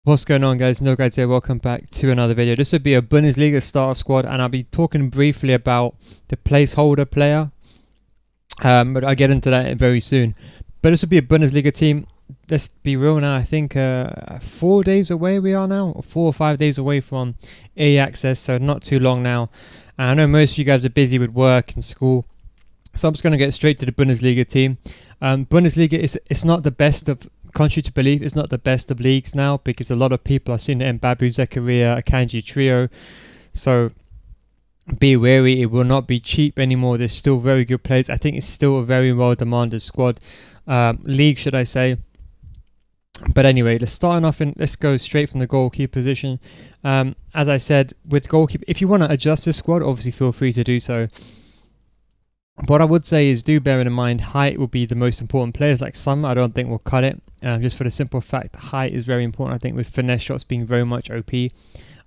What's going on, guys? No guys here. Welcome back to another video. This would be a Bundesliga starter squad, and I'll be talking briefly about the placeholder player. But I'll get into that very soon. But this would be a Bundesliga team. Let's be real now. I think 4 days away we are now, or 4 or 5 days away from EA access, so not too long now. And I know most of you guys are busy with work and school, so I'm just going to get straight to the Bundesliga team. Bundesliga it's not the best of, contrary to belief, it's not the best of leagues now, because a lot of people are seeing the Mbabu, Zakaria, Akanji trio. So be wary, it will not be cheap anymore. There's still very good players. I think it's still a very well demanded squad, league should I say. But anyway, let's go straight from the goalkeeper position. As I said, with goalkeeper, if you want to adjust the squad, obviously feel free to do so. What I would say is, do bear in mind height will be the most important. Players like Summer I don't think will cut it, just for the simple fact height is very important. I think with finesse shots being very much OP. I've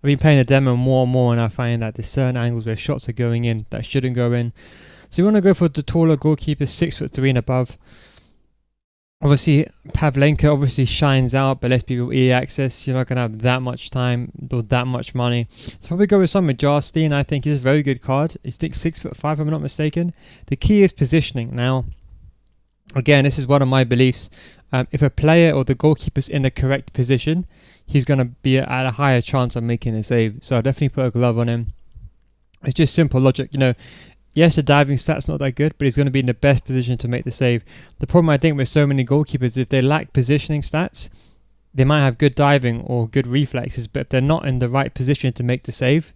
been playing the demo more and more, and I find that there's certain angles where shots are going in that shouldn't go in. So you want to go for the taller goalkeeper, 6'3" and above. Obviously Pavlenka obviously shines out, but let's be real, EA access, you're not going to have that much time or that much money. So probably go with some with Jarstein. I think he's a very good card. He's 6'5" if I'm not mistaken. The key is positioning. Now again, this is one of my beliefs. If a player or the goalkeeper's in the correct position, he's going to be at a higher chance of making a save. So I'll definitely put a glove on him. It's just simple logic, you know. Yes, the diving stat's not that good, but he's going to be in the best position to make the save. The problem I think with so many goalkeepers, if they lack positioning stats, they might have good diving or good reflexes, but if they're not in the right position to make the save,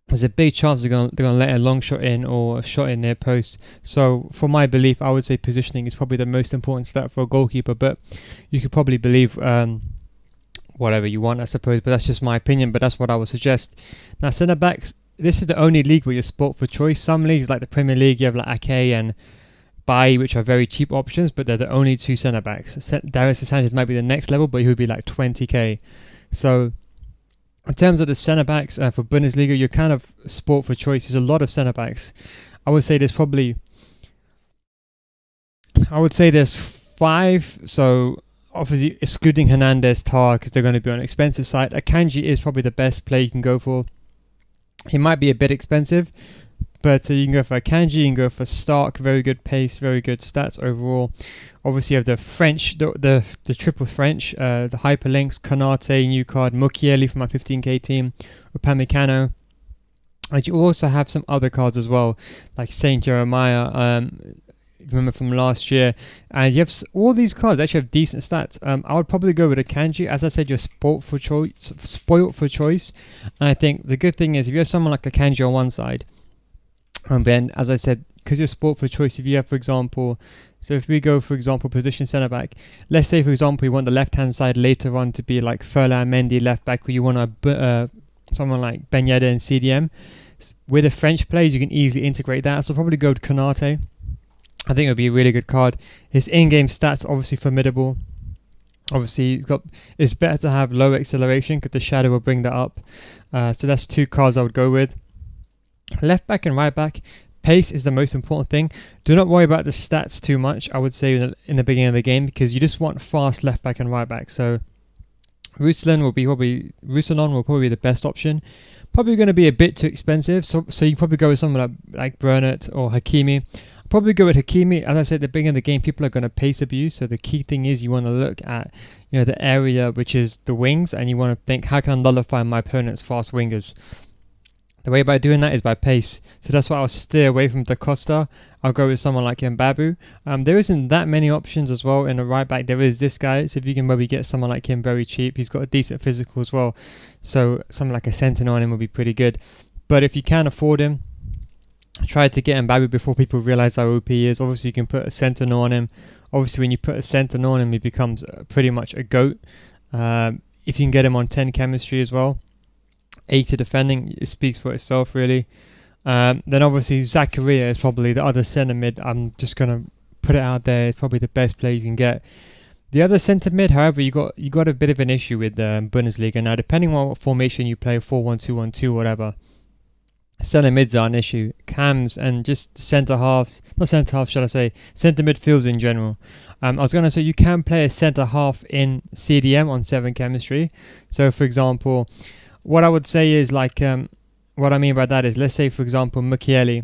there's a big chance they're going to let a long shot in or a shot in their post. So for my belief, I would say positioning is probably the most important stat for a goalkeeper, but you could probably believe whatever you want, I suppose, but that's just my opinion, but that's what I would suggest. Now, centre-backs, this is the only league where you're sport for choice. Some leagues like the Premier League, you have like Ake and Bai, which are very cheap options, but they're the only two centre-backs. Darius Sanchez might be the next level, but he would be like 20k. So in terms of the centre-backs for Bundesliga, you're kind of sport for choice. There's a lot of centre-backs. I would say there's 5. So obviously excluding Hernandez, Tar, because they're going to be on the expensive side. Akanji is probably the best player you can go for. He might be a bit expensive, but you can go for Akanji, you can go for Stark, very good pace, very good stats overall. Obviously you have the French, the triple French, the hyperlinks, Konate, new card, Mukiele from my 15k team, Upamecano. And you also have some other cards as well, like Saint Jeremiah, remember from last year, and you have all these cards actually have decent stats. I would probably go with Akanji. As I said, you're spoilt for choice, and I think the good thing is if you have someone like Akanji on one side, and then as I said, because you're spoilt for choice, if you have, for example, so if we go for example position centre back, let's say for example you want the left hand side later on to be like Ferland Mendy left back, where you want someone like Ben Yedder and CDM. With the French players you can easily integrate that, so probably go with Konate. I think it would be a really good card. His in-game stats are obviously formidable. Obviously, it's better to have low acceleration because the shadow will bring that up. So that's 2 cards I would go with. Left back and right back, pace is the most important thing. Do not worry about the stats too much, I would say, in the beginning of the game, because you just want fast left back and right back. So Ruslan will probably be the best option. Probably going to be a bit too expensive, so you can probably go with someone like Bernat or Hakimi. Probably go with Hakimi. As I said at the beginning of the game, people are going to pace abuse, so the key thing is you want to look at the area which is the wings, and you want to think, how can I nullify my opponent's fast wingers? The way by doing that is by pace, so that's why I'll steer away from Da Costa. I'll go with someone like Mbabu. There isn't that many options as well in the right back. There is this guy, so if you can maybe get someone like him very cheap, he's got a decent physical as well, so something like a Sentinel on him will be pretty good. But if you can afford him, try to get Mbabu before people realize how OP he is. Obviously you can put a Sentinel on him. Obviously when you put a Sentinel on him, he becomes pretty much a GOAT. If you can get him on 10 chemistry as well, 80 defending, it speaks for itself really. Then obviously Zakaria is probably the other centre mid. I'm just going to put it out there, it's probably the best player you can get. The other centre mid, however, you got a bit of an issue with Bundesliga. Now depending on what formation you play, 4-1-2-1-2, whatever, centre mids are an issue. Cams and just centre halves, not centre halves, shall I say, centre midfields in general I was going to say you can play a centre half in CDM on 7 chemistry. So for example, what I would say is like, what I mean by that is, let's say for example Mukiele.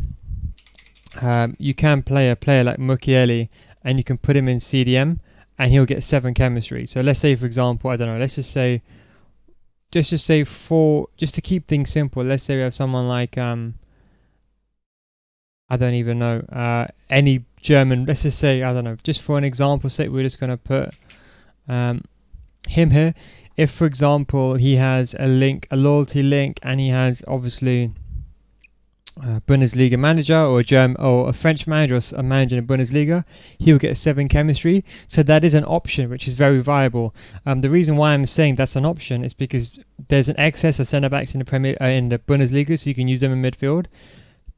You can play a player like Mukiele and you can put him in CDM and he'll get 7 chemistry. So let's say for example, I don't know, let's just say 4, just to keep things simple. Let's say we have someone like I don't even know, any German, let's just say, I don't know, just for an example sake, we're just going to put him here. If, for example, he has a loyalty link, and he has obviously a Bundesliga manager or a French manager or a manager in Bundesliga, he will get 7 chemistry. So that is an option, which is very viable. The reason why I'm saying that's an option is because there's an excess of centre backs in the Bundesliga, so you can use them in midfield.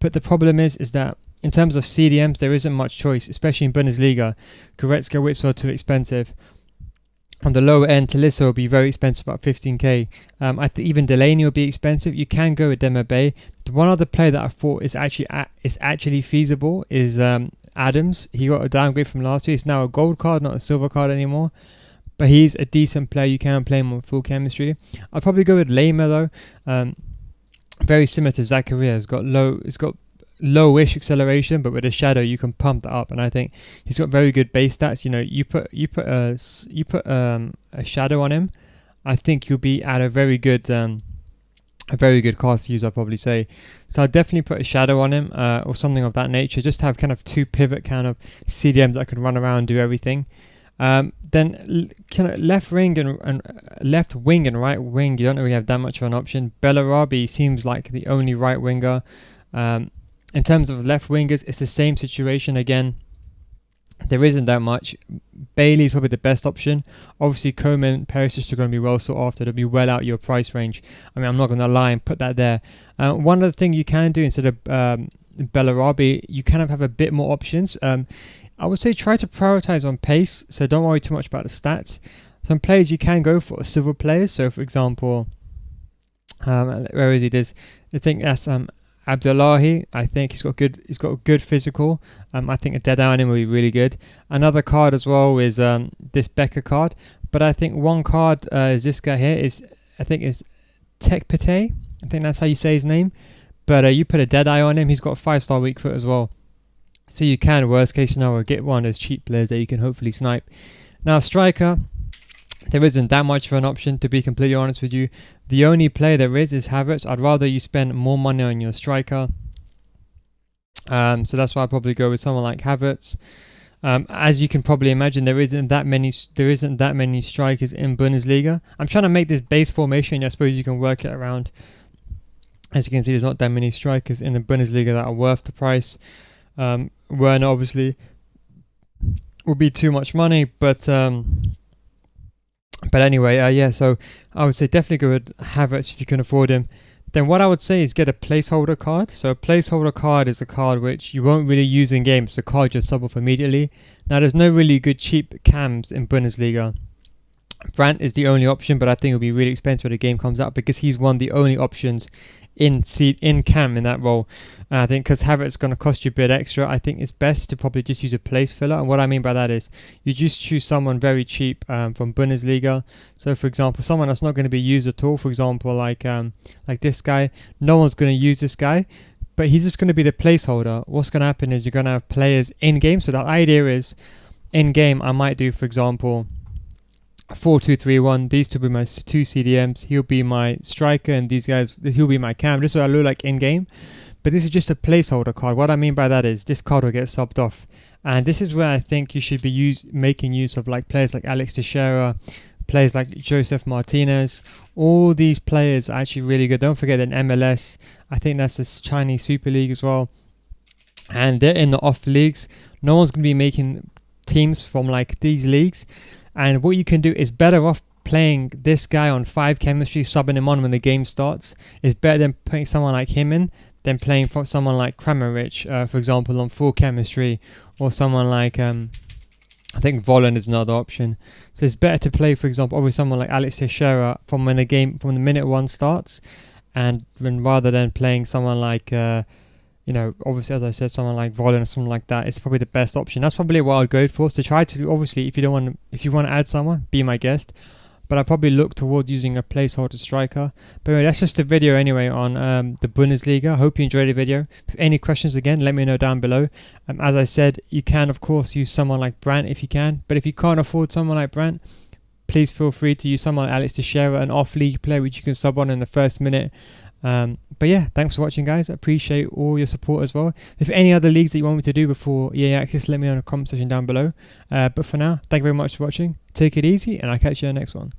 But the problem is that in terms of CDMs, there isn't much choice, especially in Bundesliga. Goretzka, Witsel are too expensive. On the lower end, Tolisso will be very expensive, about 15k. I think even Delaney will be expensive. You can go with Demabe. The one other player that I thought is actually feasible is Adams. He got a downgrade from last year. It's now a gold card, not a silver card anymore. But he's a decent player. You can play him on full chemistry. I'll probably go with Lema though. Very similar to Zakaria. It's got lowish acceleration, but with a shadow you can pump that up, and I think he's got very good base stats. You know, you put a shadow on him, I think you'll be at a very good card to use, I'd probably say. So I'd definitely put a shadow on him, or something of that nature, just to have kind of 2 pivot kind of CDMs that can run around and do everything. Then kind of left wing and right wing, you don't really have that much of an option. Bellarabi seems like the only right winger. In terms of left wingers, it's the same situation again. There isn't that much. Bailey is probably the best option. Obviously, Koeman, Perisic are going to be well sought after. They'll be well out your price range. I mean, I'm not going to lie and put that there. One other thing you can do instead of Bellarabi, you kind of have a bit more options. I would say try to prioritize on pace, so don't worry too much about the stats. Some players you can go for are silver players. So, for example, where is he? I think that's Abdullahi. I think he's got a good physical. I think a dead eye on him will be really good. Another card as well is this Becker card. But I think one card is this guy here. Is Tekpete. I think that's how you say his name. But you put a dead eye on him. He's got 5-star weak foot as well. So you can, worst case scenario, get one of those cheap players that you can hopefully snipe. Now, striker, there isn't that much of an option, to be completely honest with you. The only player there is Havertz. I'd rather you spend more money on your striker. So that's why I'd probably go with someone like Havertz. As you can probably imagine, there isn't that many strikers in Bundesliga. I'm trying to make this base formation. I suppose you can work it around. As you can see, there's not that many strikers in the Bundesliga that are worth the price. Werner obviously will be too much money, but anyway, yeah. So I would say definitely go with Havertz if you can afford him. Then what I would say is get a placeholder card. So a placeholder card is a card which you won't really use in games. The card just sub off immediately. Now there's no really good cheap cams in Bundesliga. Brandt is the only option, but I think it'll be really expensive when the game comes out because he's one of the only options in cam in that role. I think because Havertz is going to cost you a bit extra, I think it's best to probably just use a place filler. And what I mean by that is you just choose someone very cheap from Bundesliga. So for example, someone that's not going to be used at all. For example, like this guy. No one's going to use this guy, but he's just going to be the placeholder. What's going to happen is you're going to have players in game. So the idea is in game I might do, for example, 4-2-3-1. These two will be my 2 CDMs. He'll be my striker, and these guys, he'll be my cam. This is what I look like in game. But this is just a placeholder card. What I mean by that is this card will get subbed off, and this is where I think you should be making use of like players like Alex Teixeira, players like Joseph Martinez. All these players are actually really good. Don't forget that MLS, I think that's the Chinese Super League as well, and they're in the off leagues. No one's going to be making teams from like these leagues. And what you can do is better off playing this guy on 5 chemistry, subbing him on when the game starts. Is better than putting someone like him in than playing for someone like Kramaric, for example, on 4 chemistry, or someone like I think Volland is another option. So it's better to play, for example, obviously someone like Alex Teixeira from the minute 1 starts, and rather than playing someone like you know, obviously, as I said, someone like Volin or someone like that is probably the best option. That's probably what I'd go for. So try to, obviously, if you want to add someone, be my guest. But I probably look towards using a placeholder striker. But anyway, that's just a video anyway on the Bundesliga. I hope you enjoyed the video. If any questions, again, let me know down below. As I said, you can, of course, use someone like Brandt if you can. But if you can't afford someone like Brandt, please feel free to use someone like Alex Teixeira, an off-league player, which you can sub on in the first minute. But yeah, thanks for watching, guys. I appreciate all your support as well. If any other leagues that you want me to do before EA Access, let me know in the comment section down below. But for now, thank you very much for watching. Take it easy, and I'll catch you in the next one.